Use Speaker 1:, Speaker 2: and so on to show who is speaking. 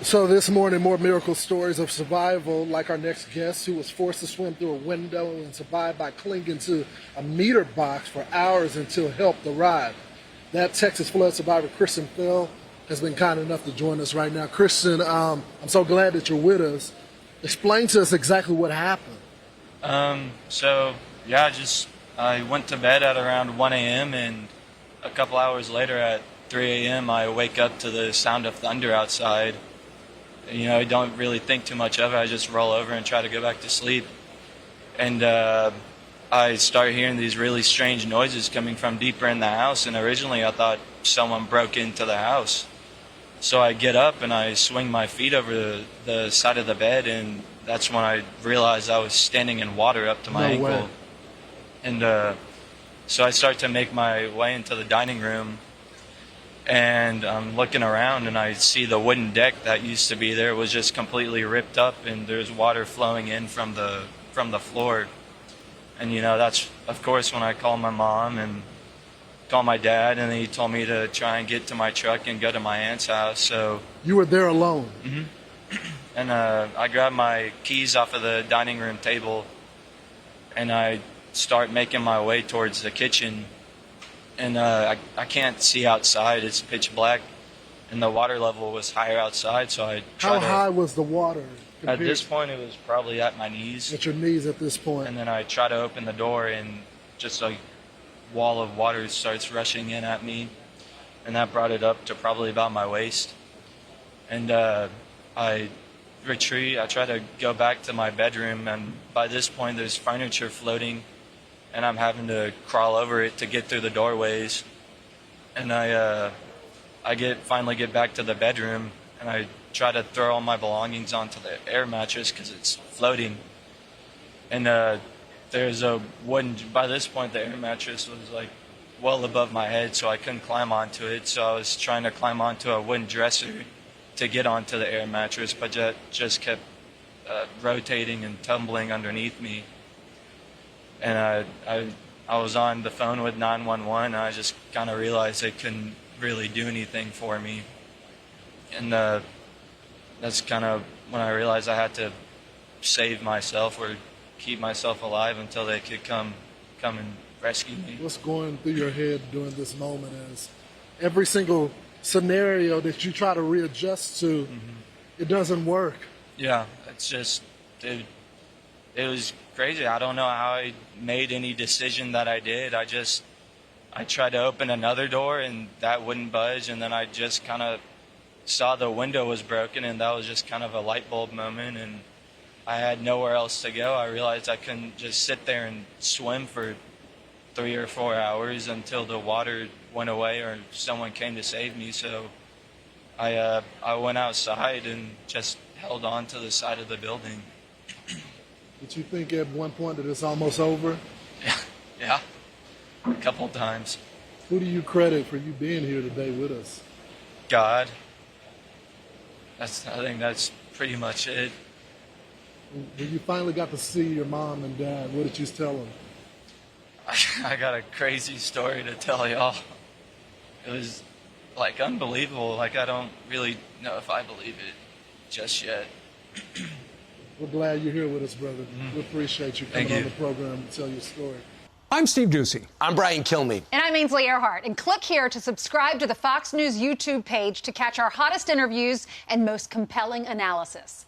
Speaker 1: So this morning, more miracle stories of survival, like our next guest who was forced to swim through a window and survived by clinging to a meter box for hours until help arrived. That Texas flood survivor, Christian Phil, has been kind enough to join us right now. Christian, I'm so glad that you're with us. Explain to us exactly what happened.
Speaker 2: I went to bed at around 1 a.m. and a couple hours later at 3 a.m. I wake up to the sound of thunder outside. You know, I don't really think too much of it. I just roll over and try to go back to sleep. And I start hearing these really strange noises coming from deeper in the house. And originally I thought someone broke into the house. So I get up and I swing my feet over the side of the bed. And that's when I realized I was standing in water up to my ankle.
Speaker 1: Way.
Speaker 2: And so I start to make my way into the dining room. And I'm looking around and I see the wooden deck that used to be there was just completely ripped up, and there's water flowing in from the floor. And you know, that's of course when I call my mom and call my dad, and he told me to try and get to my truck and go to my aunt's house. So
Speaker 1: you were there alone.
Speaker 2: Mm-hmm. And I grabbed my keys off of the dining room table and I start making my way towards the kitchen. And I can't see outside. It's pitch black, and the water level was higher outside. So I
Speaker 1: How high was the water?
Speaker 2: At this point, it was probably at my knees.
Speaker 1: At your knees at this point.
Speaker 2: And then I try to open the door, and just a wall of water starts rushing in at me, and that brought it up to probably about my waist. And I retreat. I try to go back to my bedroom, and by this point, there's furniture floating, and I'm having to crawl over it to get through the doorways. And I finally get back to the bedroom, and I try to throw all my belongings onto the air mattress because it's floating. And there's a wooden, by this point the air mattress was like well above my head, so I couldn't climb onto it. So I was trying to climb onto a wooden dresser to get onto the air mattress, but that just kept rotating and tumbling underneath me. And I was on the phone with 911, and I just kind of realized they couldn't really do anything for me. And that's kind of when I realized I had to save myself or keep myself alive until they could come and rescue me.
Speaker 1: What's going through your head during this moment is every single scenario that you try to readjust to, it doesn't work.
Speaker 2: Yeah, it's just, it was crazy. I don't know how I made any decision that I did. I tried to open another door and that wouldn't budge, and then I just kind of saw the window was broken, and that was just kind of a light bulb moment, and I had nowhere else to go. I realized I couldn't just sit there and swim for 3 or 4 hours until the water went away or someone came to save me. So I went outside and just held on to the side of the building.
Speaker 1: Did you think at one point that it's almost over?
Speaker 2: Yeah, a couple times.
Speaker 1: Who do you credit for you being here today with us?
Speaker 2: God. I think that's pretty much it.
Speaker 1: When you finally got to see your mom and dad, what did you tell them?
Speaker 2: I got a crazy story to tell y'all. It was like unbelievable. Like, I don't really know if I believe it just yet.
Speaker 1: We're glad you're here with us, brother. We appreciate you coming on the program to tell your story.
Speaker 3: I'm Steve Ducey.
Speaker 4: I'm Brian Kilmeade.
Speaker 5: And I'm Ainsley Earhart. And click here to subscribe to the Fox News YouTube page to catch our hottest interviews and most compelling analysis.